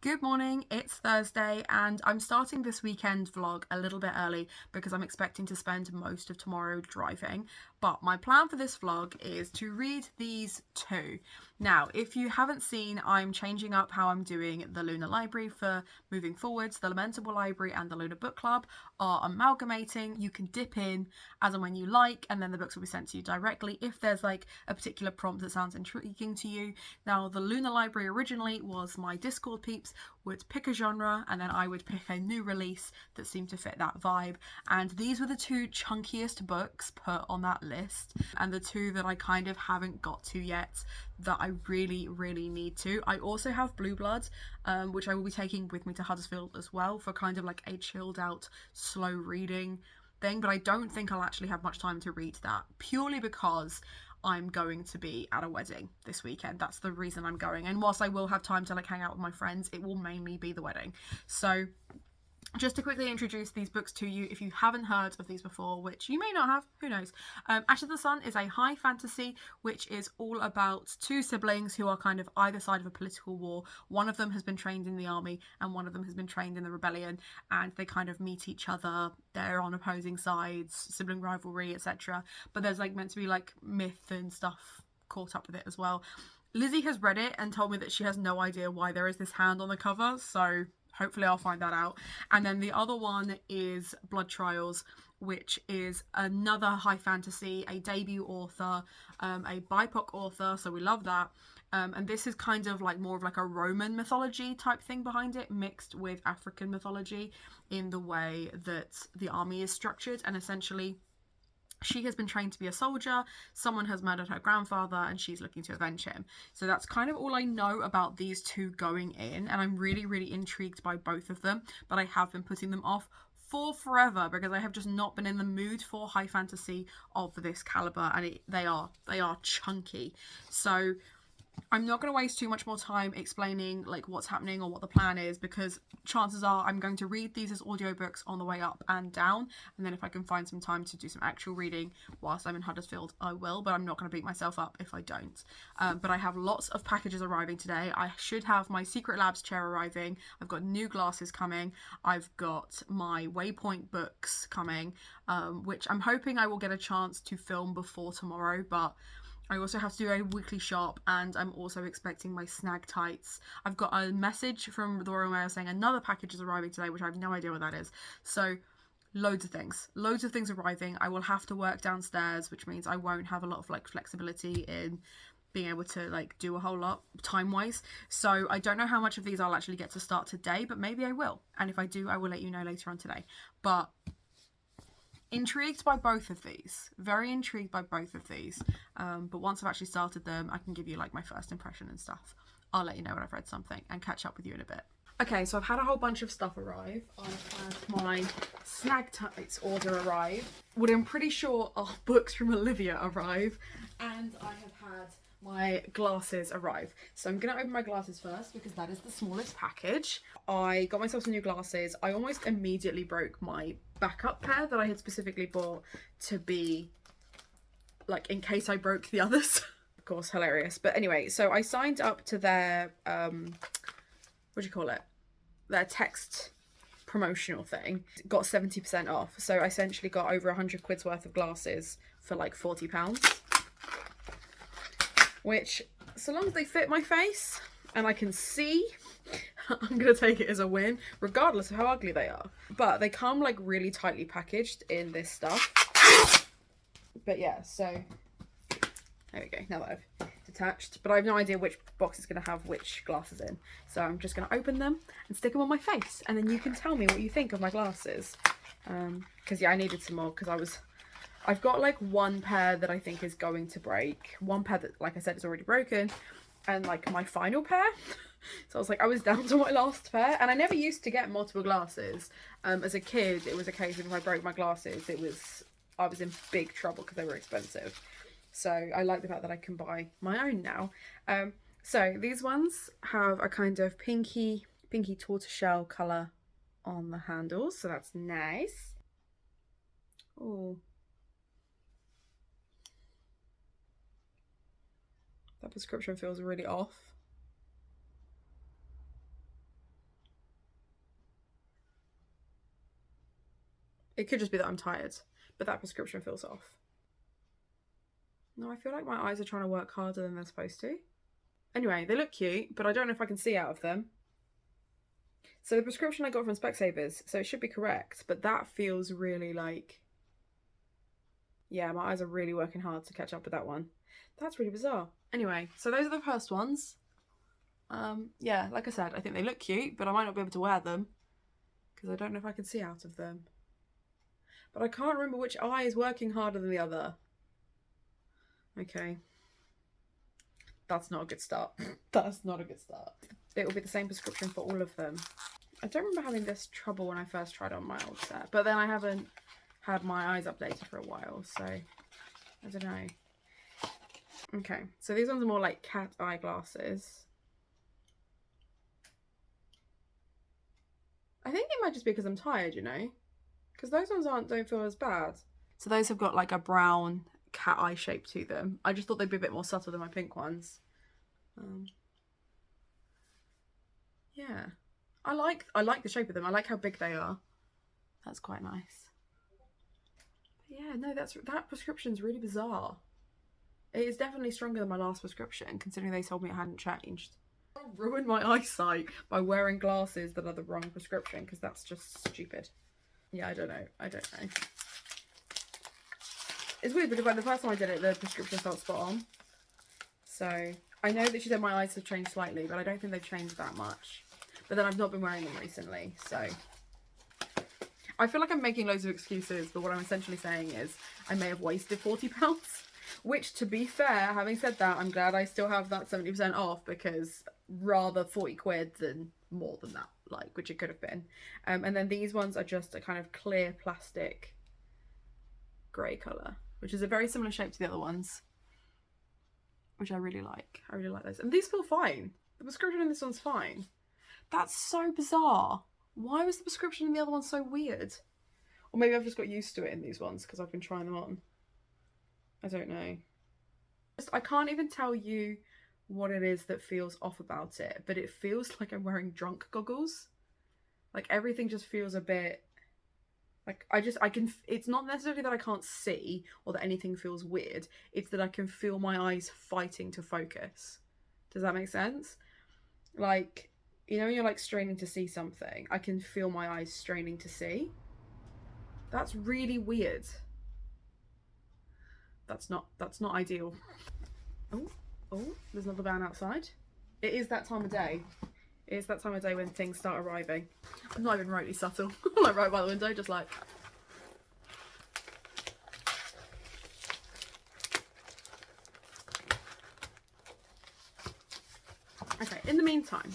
Good morning, it's Thursday and I'm starting this weekend vlog a little bit early because I'm expecting to spend most of tomorrow driving. But my plan for this vlog is to read these two. Now, if you haven't seen, I'm changing up how I'm doing the Lunar Library for moving forwards. The Lamentable Library and the Lunar Book Club are amalgamating. You can dip in as and when you like, and then the books will be sent to you directly if there's like a particular prompt that sounds intriguing to you. Now, the Lunar Library originally was my Discord peeps would pick a genre and then I would pick a new release that seemed to fit that vibe, and these were the two chunkiest books put on that list and the two that I kind of haven't got to yet that I really need to. I also have Blue Blood, which I will be taking with me to Huddersfield as well for kind of like a chilled out slow reading thing, but I don't think I'll actually have much time to read that purely because I'm going to be at a wedding this weekend. That's the reason I'm going. And whilst I will have time to like hang out with my friends, it will mainly be the wedding. So just to quickly introduce these books to you, if you haven't heard of these before, which you may not have, who knows. Ash of the Sun is a high fantasy which is all about two siblings who are kind of either side of a political war. One of them has been trained in the army and one of them has been trained in the rebellion, and they kind of meet each other. They're on opposing sides, sibling rivalry, etc. But there's like meant to be like myth and stuff caught up with it as well. Lizzie has read it and told me that she has no idea why there is this hand on the cover, so hopefully I'll find that out. And then the other one is Blood Trials, which is another high fantasy, a debut author, a BIPOC author, so we love that. And this is kind of like more of like a Roman mythology type thing behind it, mixed with African mythology in the way that the army is structured. And essentially she has been trained to be a soldier, someone has murdered her grandfather, and she's looking to avenge him. So that's kind of all I know about these two going in, and I'm really intrigued by both of them, but I have been putting them off for forever because I have just not been in the mood for high fantasy of this caliber, and they are chunky. So I'm not going to waste too much more time explaining like what's happening or what the plan is, because chances are I'm going to read these as audiobooks on the way up and down, and then if I can find some time to do some actual reading whilst I'm in Huddersfield, I will, but I'm not going to beat myself up if I don't. But I have lots of packages arriving today. I should have my Secret Labs chair arriving. I've got new glasses coming. I've got my Waypoint books coming, which I'm hoping I will get a chance to film before tomorrow, but I also have to do a weekly shop, and I'm also expecting my snag tights. I've got a message from the Royal Mail saying another package is arriving today, which I have no idea what that is. So loads of things arriving. I will have to work downstairs, which means I won't have a lot of like flexibility in being able to like do a whole lot time wise. So I don't know how much of these I'll actually get to start today, but maybe I will, and if I do, I will let you know later on today. But intrigued by both of these, very intrigued by both of these, but once I've actually started them, I can give you like my first impression and stuff. I'll let you know when I've read something and catch up with you in a bit. Okay, so I've had a whole bunch of stuff arrive. I've had my snag tights order arrive, what I'm pretty sure are books from Olivia arrive, and I have had my glasses arrive. So I'm gonna open my glasses first because that is the smallest package. I got myself some new glasses. I almost immediately broke my backup pair that I had specifically bought to be like in case I broke the others. Of course, hilarious. But anyway, so I signed up to their what do you call it? Their text promotional thing. Got 70% off. So I essentially got over 100 quid's worth of glasses for like £40. Which, so long as they fit my face and I can see, I'm gonna take it as a win, regardless of how ugly they are. But they come like really tightly packaged in this stuff. But yeah, so there we go, now that I've detached. But I have no idea which box is gonna have which glasses in. So I'm just gonna open them and stick them on my face, and then you can tell me what you think of my glasses. Because yeah, I needed some more because I've got like one pair that I think is going to break. One pair that, like I said, is already broken. And like my final pair. So I was like, I was down to my last pair. And I never used to get multiple glasses. As a kid, it was a case of if I broke my glasses, I was in big trouble because they were expensive. So I like the fact that I can buy my own now. So these ones have a kind of pinky tortoiseshell colour on the handles. So that's nice. Oh. That prescription feels really off. It could just be that I'm tired, but that prescription feels off. No, I feel like my eyes are trying to work harder than they're supposed to. Anyway, they look cute, but I don't know if I can see out of them. So the prescription I got from Specsavers, so it should be correct, but that feels really like... Yeah, my eyes are really working hard to catch up with that one. That's really bizarre. Anyway, so those are the first ones. Yeah, like I said, I think they look cute, but I might not be able to wear them because I don't know if I can see out of them. But I can't remember which eye is working harder than the other. Okay. That's not a good start. That's not a good start. It will be the same prescription for all of them. I don't remember having this trouble when I first tried on my old set, but then I haven't had my eyes updated for a while, so I don't know. Okay, so these ones are more like cat eye glasses. I think it might just be because I'm tired, you know, because those ones don't feel as bad. So those have got like a brown cat eye shape to them. I just thought they'd be a bit more subtle than my pink ones. Yeah, I like the shape of them. I like how big they are. That's quite nice. But yeah, no, that prescription's really bizarre. It is definitely stronger than my last prescription, considering they told me it hadn't changed. I ruined my eyesight by wearing glasses that are the wrong prescription, because that's just stupid. Yeah, I don't know. It's weird because like the first time I did it, the prescription felt spot on. So I know that she said my eyes have changed slightly, but I don't think they've changed that much. But then I've not been wearing them recently, so I feel like I'm making loads of excuses, but what I'm essentially saying is I may have wasted £40. Which, to be fair, having said that, I'm glad I still have that 70% off, because rather 40 quid than more than that, like, which it could have been. And then these ones are just a kind of clear plastic grey colour, which is a very similar shape to the other ones, which I really like. I really like those. And these feel fine. The prescription in this one's fine. That's so bizarre. Why was the prescription in the other one so weird? Or maybe I've just got used to it in these ones because I've been trying them on. I don't know. I can't even tell you what it is that feels off about it, but it feels like I'm wearing drunk goggles. Like everything just feels a bit like it's not necessarily that I can't see or that anything feels weird. It's that I can feel my eyes fighting to focus. Does that make sense? Like, you know, when you're like straining to see something, I can feel my eyes straining to see. That's really weird. That's not ideal. Oh, there's another van outside. It is that time of day. It is that time of day when things start arriving. I'm not even remotely subtle. I'm like right by the window, just like. Okay, in the meantime,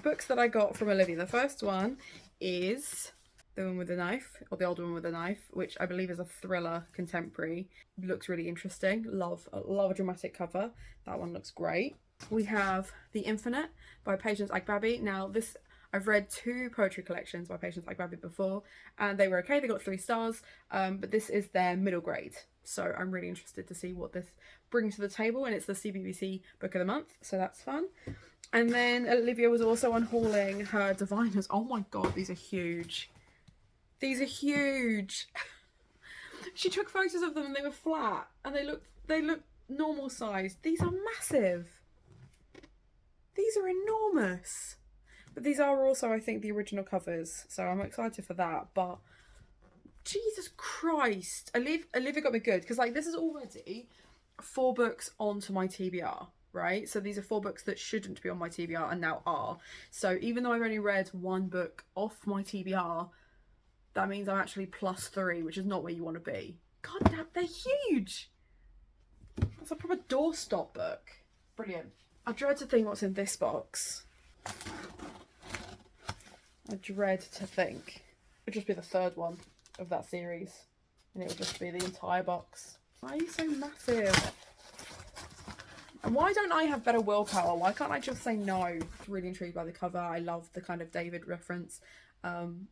books that I got from Olivia. The first one is The Woman with the Knife, or The Old Woman with the Knife, which I believe is a thriller contemporary. Looks really interesting. Love a dramatic cover. That one looks great. We have The Infinite by Patience Agbabi. Now this, I've read 2 poetry collections by Patience Agbabi before, and they were okay. They got 3 stars, but this is their middle grade. So I'm really interested to see what this brings to the table, and it's the CBBC Book of the Month, so that's fun. And then Olivia was also unhauling her Diviners. Oh my god, these are huge. These are huge. She took photos of them and they were flat, and they look normal size. These are massive. These are enormous. But these are also, I think, the original covers, so I'm excited for that. But Jesus Christ, Olivia got me good, because like this is already 4 books onto my TBR, right? So these are 4 books that shouldn't be on my TBR and now are. So even though I've only read 1 book off my TBR, that means I'm actually +3, which is not where you want to be. God damn, they're huge. That's a proper doorstop book. Brilliant. I dread to think what's in this box. I dread to think. It'll just be the 3rd one of that series, and it'll just be the entire box. Why are you so massive? And why don't I have better willpower? Why can't I just say no? I'm really intrigued by the cover. I love the kind of David reference, and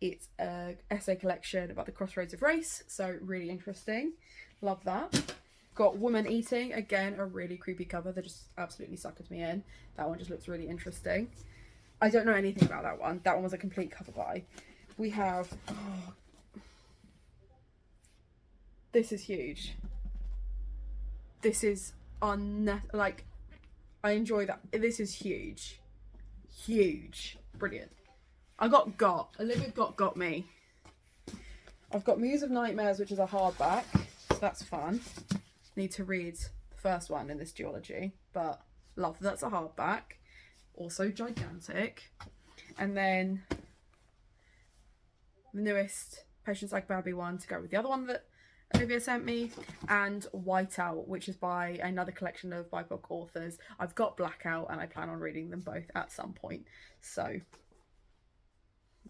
it's an essay collection about the crossroads of race, so really interesting. Love that. Got Woman Eating, again a really creepy cover that just absolutely suckered me in. That one just looks really interesting. I don't know anything about that one. That one was a complete cover buy. We have, oh, This is huge. This is like, I enjoy that. This is huge. Huge. Brilliant. I got. Olivia got me. I've got Muse of Nightmares, which is a hardback. So that's fun. Need to read the first one in this duology, but love that's a hardback. Also gigantic. And then the newest Patience Like Barbie one to go with the other one that Olivia sent me, and Whiteout, which is by another collection of BIPOC authors. I've got Blackout and I plan on reading them both at some point, so I'm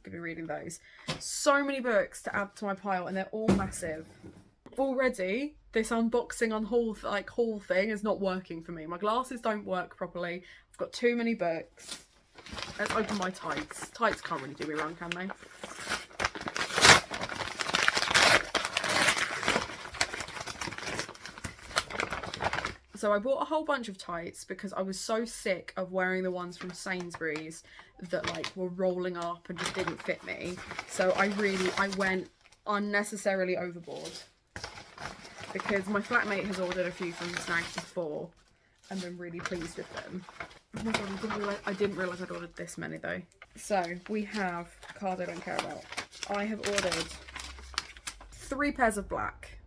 gonna be reading those. So many books to add to my pile, and they're all massive. Already this unboxing on haul thing is not working for me. My glasses don't work properly. I've got too many books. Let's open my tights. Tights can't really do me wrong, can they? So I bought a whole bunch of tights because I was so sick of wearing the ones from Sainsbury's that like were rolling up and just didn't fit me. So I went unnecessarily overboard because my flatmate has ordered a few from Snags before and been really pleased with them. Oh my god, I didn't realise I'd ordered this many though. So we have a card I don't care about. I have ordered 3 pairs of black.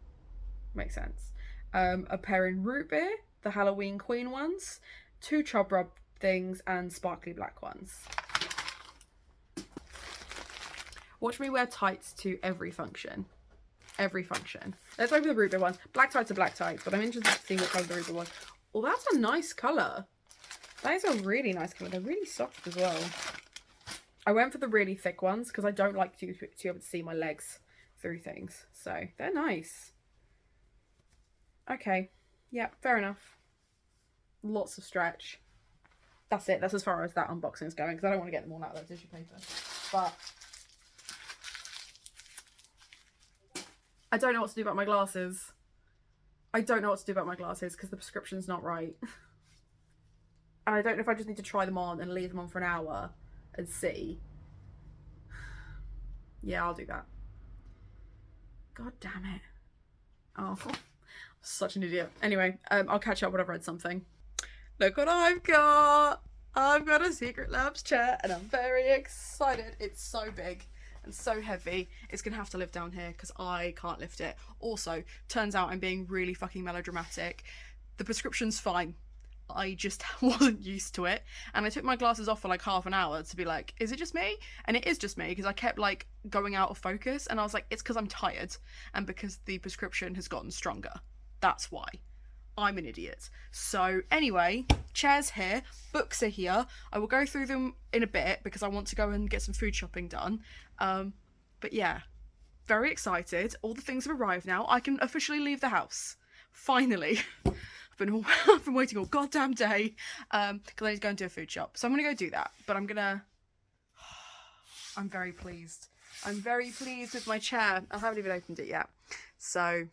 Makes sense. A pair in root beer, the Halloween Queen ones, 2 Chub Rub things, and sparkly black ones. Watch me wear tights to every function. Every function. Let's open the root beer one. Black tights are black tights, but I'm interested to see what colour the root beer one. Oh, that's a nice colour. That is a really nice colour. They're really soft as well. I went for the really thick ones because I don't like to be able to see my legs through things. So they're nice. Okay, yeah, fair enough. Lots of stretch. That's it. That's as far as that unboxing is going because I don't want to get them all out of that tissue paper. But I don't know what to do about my glasses. I don't know what to do about my glasses because the prescription's not right. And I don't know if I just need to try them on and leave them on for an hour and see. Yeah, I'll do that. God damn it. Oh. Such an idiot. Anyway, I'll catch up when I've read something. Look what I've got! I've got a Secret Labs chair and I'm very excited. It's so big and so heavy. It's gonna have to live down here because I can't lift it. Also, turns out I'm being really fucking melodramatic. The prescription's fine. I just wasn't used to it. And I took my glasses off for like half an hour to be like, is it just me? And it is just me because I kept like going out of focus and I was like, it's because I'm tired and because the prescription has gotten stronger. That's why. I'm an idiot. So anyway, chairs here, books are here. I will go through them in a bit because I want to go and get some food shopping done. But yeah, very excited. All the things have arrived now. I can officially leave the house. Finally. I've been waiting all goddamn day because I need to go and do a food shop. So I'm going to go do that. But I'm very pleased. I'm very pleased with my chair. I haven't even opened it yet. So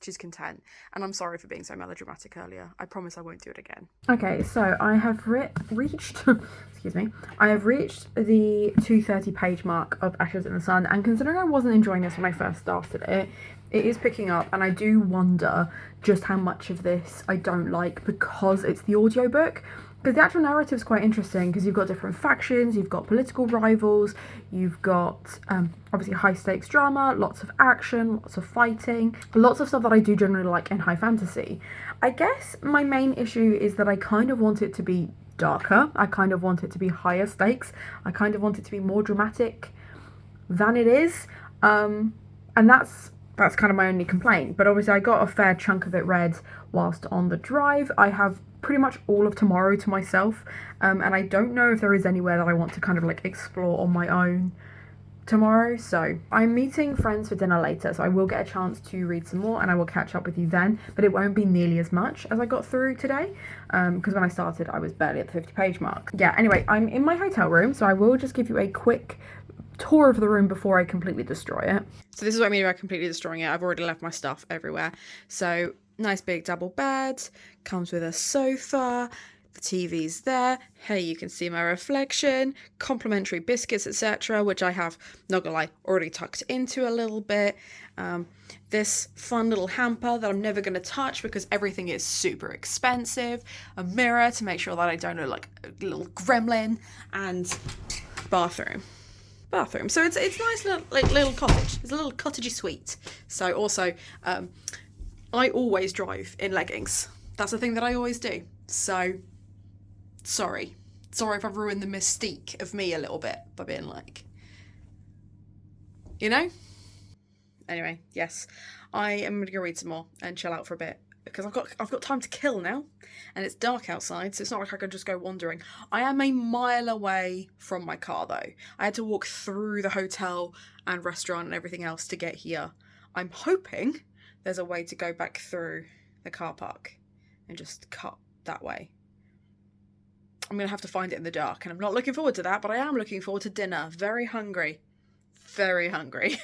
she's content, and I'm sorry for being so melodramatic earlier. I promise I won't do it again. Okay, so I have reached excuse me, I have reached the 230 page mark of Ashes in the Sun, and considering I wasn't enjoying this when I first started it, it is picking up, and I do wonder just how much of this I don't like because it's the audiobook. Because the actual narrative is quite interesting because you've got different factions, you've got political rivals, you've got obviously high stakes drama, lots of action, lots of fighting, lots of stuff that I do generally like in high fantasy. I guess my main issue is that I kind of want it to be darker, I kind of want it to be higher stakes, I kind of want it to be more dramatic than it is, and that's kind of my only complaint. But obviously I got a fair chunk of it read whilst on the drive. I have pretty much all of tomorrow to myself, and I don't know if there is anywhere that I want to kind of like explore on my own tomorrow. So I'm meeting friends for dinner later, so I will get a chance to read some more and I will catch up with you then, but it won't be nearly as much as I got through today, because when I started I was barely at the 50 page mark. Yeah, anyway, I'm in my hotel room, so I will just give you a quick tour of the room before I completely destroy it. So this is what I mean by completely destroying it. I've already left my stuff everywhere. So nice big double bed, comes with a sofa. The TV's there. Hey, you can see my reflection, complimentary biscuits, etc., which I have, not gonna lie, already tucked into a little bit. This fun little hamper that I'm never gonna touch because everything is super expensive. A mirror to make sure that I don't look like a little gremlin, and bathroom. So it's nice little cottage. It's a little cottagey suite. So also, I always drive in leggings. That's the thing that I always do. So, sorry if I've ruined the mystique of me a little bit by being like, you know? Anyway, yes, I am gonna go read some more and chill out for a bit because I've got time to kill now, and it's dark outside, so it's not like I can just go wandering. I am a mile away from my car though. I had to walk through the hotel and restaurant and everything else to get here. I'm hoping there's a way to go back through the car park and just cut that way. I'm gonna have to find it in the dark, and I'm not looking forward to that, but I am looking forward to dinner. Very hungry. Very hungry.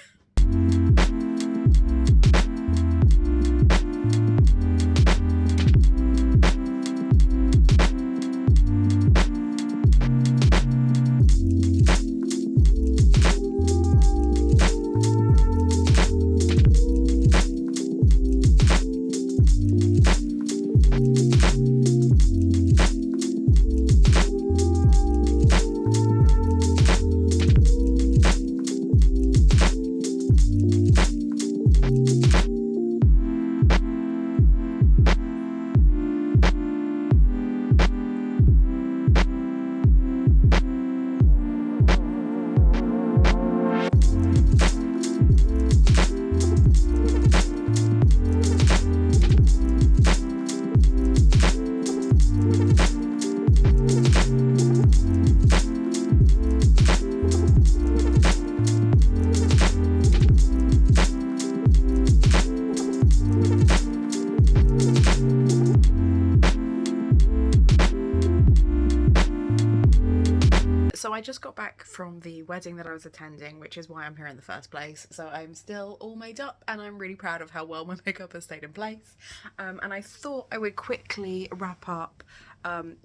So I just got back from the wedding that I was attending, which is why I'm here in the first place. So I'm still all made up, and I'm really proud of how well my makeup has stayed in place. And I thought I would quickly wrap up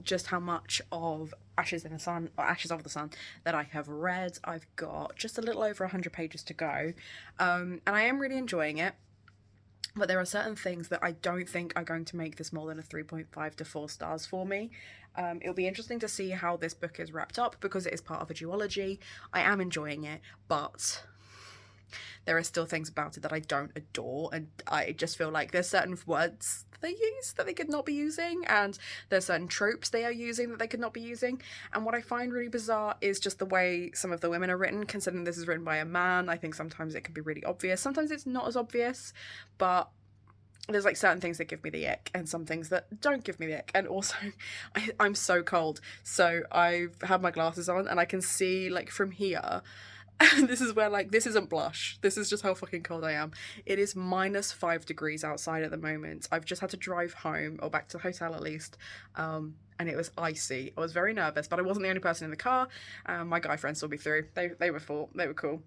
just how much of Ashes of the Sun that I have read. I've got just a little over 100 pages to go, and I am really enjoying it. But there are certain things that I don't think are going to make this more than a 3.5 to 4 stars for me. It'll be interesting to see how this book is wrapped up because it is part of a duology. I am enjoying it, but there are still things about it that I don't adore, and I just feel like there's certain words they use that they could not be using, and there's certain tropes they are using that they could not be using. And what I find really bizarre is just the way some of the women are written, considering this is written by a man. I think sometimes it can be really obvious, sometimes it's not as obvious, but there's like certain things that give me the ick and some things that don't give me the ick. And also I'm so cold, so I've had my glasses on and I can see like from here. This is where, like, this isn't blush. This is just how fucking cold I am. It is -5 degrees outside at the moment. I've just had to drive home, or back to the hotel at least, and it was icy. I was very nervous, but I wasn't the only person in the car. My guy friends saw me through. They were cool.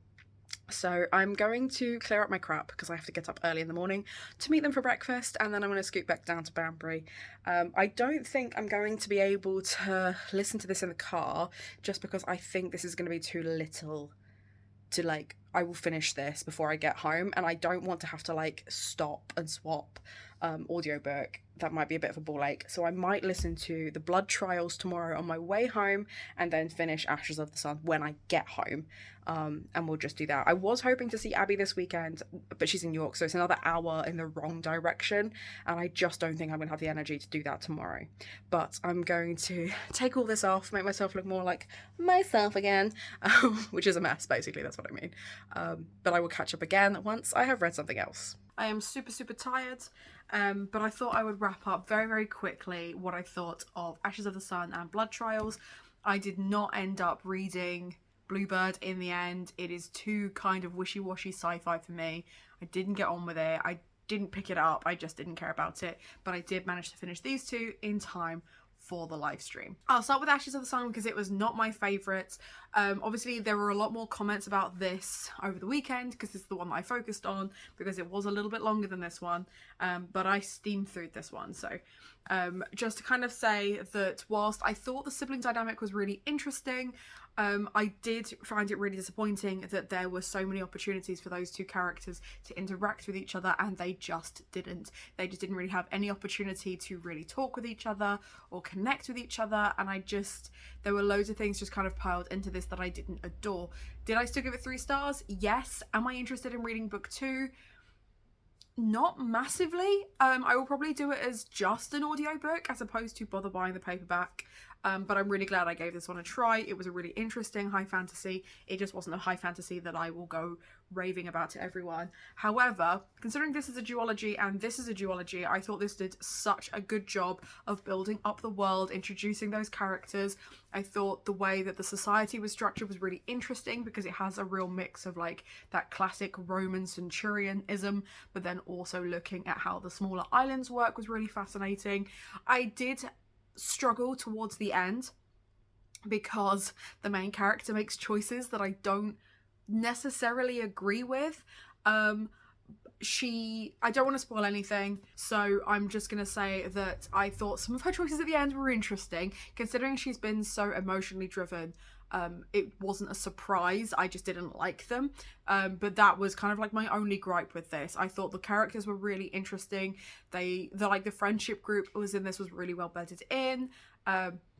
So I'm going to clear up my crap because I have to get up early in the morning to meet them for breakfast, and then I'm going to scoot back down to Banbury. I don't think I'm going to be able to listen to this in the car just because I think this is going to be too little to, like, I will finish this before I get home, and I don't want to have to like stop and swap audiobook. That might be a bit of a ball ache, so I might listen to the Blood Trials tomorrow on my way home and then finish Ashes of the Sun when I get home, and we'll just do that. I was hoping to see Abby this weekend, but she's in York, so it's another hour in the wrong direction, and I just don't think I'm gonna have the energy to do that tomorrow. But I'm going to take all this off, make myself look more like myself again, which is a mess, basically. That's what I mean. But I will catch up again once I have read something else. I am super tired, but I thought I would wrap up very quickly what I thought of Ashes of the Sun and Blood Trials. I did not end up reading Bluebird in the end. It is too kind of wishy-washy sci-fi for me. I didn't get on with it. I didn't pick it up. I just didn't care about it. But I did manage to finish these two in time for the live stream. I'll start with Ashes of the Sun because it was not my favourite. Obviously there were a lot more comments about this over the weekend because this is the one that I focused on because it was a little bit longer than this one, but I steamed through this one. So just to kind of say that whilst I thought the sibling dynamic was really interesting, I did find it really disappointing that there were so many opportunities for those two characters to interact with each other, and they just didn't. They just didn't really have any opportunity to really talk with each other or connect with each other, and there were loads of things just kind of piled into this that I didn't adore. Did I still give it 3 stars? Yes. Am I interested in reading book 2? Not massively. I will probably do it as just an audiobook as opposed to bother buying the paperback. But I'm really glad I gave this one a try. It was a really interesting high fantasy. It just wasn't a high fantasy that I will go raving about to everyone. However, considering this is a duology and this is a duology, I thought this did such a good job of building up the world, introducing those characters. I thought the way that the society was structured was really interesting because it has a real mix of like that classic Roman centurionism, but then also looking at how the smaller islands work was really fascinating. I did struggle towards the end because the main character makes choices that I don't necessarily agree with. I don't want to spoil anything, so I'm just gonna say that I thought some of her choices at the end were interesting, considering she's been so emotionally driven. It wasn't a surprise, I just didn't like them. But that was kind of like my only gripe with this. I thought the characters were really interesting. The friendship group was really well bedded in.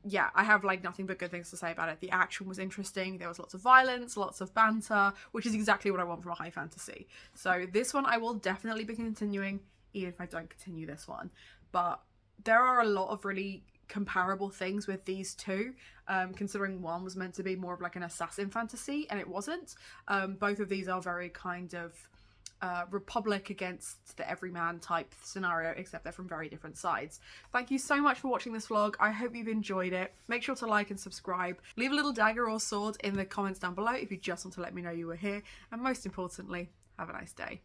Yeah, I have like nothing but good things to say about it. The action was interesting. There was lots of violence, lots of banter, which is exactly what I want from a high fantasy. So this one I will definitely be continuing, even if I don't continue this one. But there are a lot of really comparable things with these two, considering one was meant to be more of like an assassin fantasy and it wasn't. Both of these are very kind of republic against the everyman type scenario, except they're from very different sides. Thank you so much for watching this vlog. I hope you've enjoyed it. Make sure to like and subscribe. Leave a little dagger or sword in the comments down below if you just want to let me know you were here, and most importantly, have a nice day.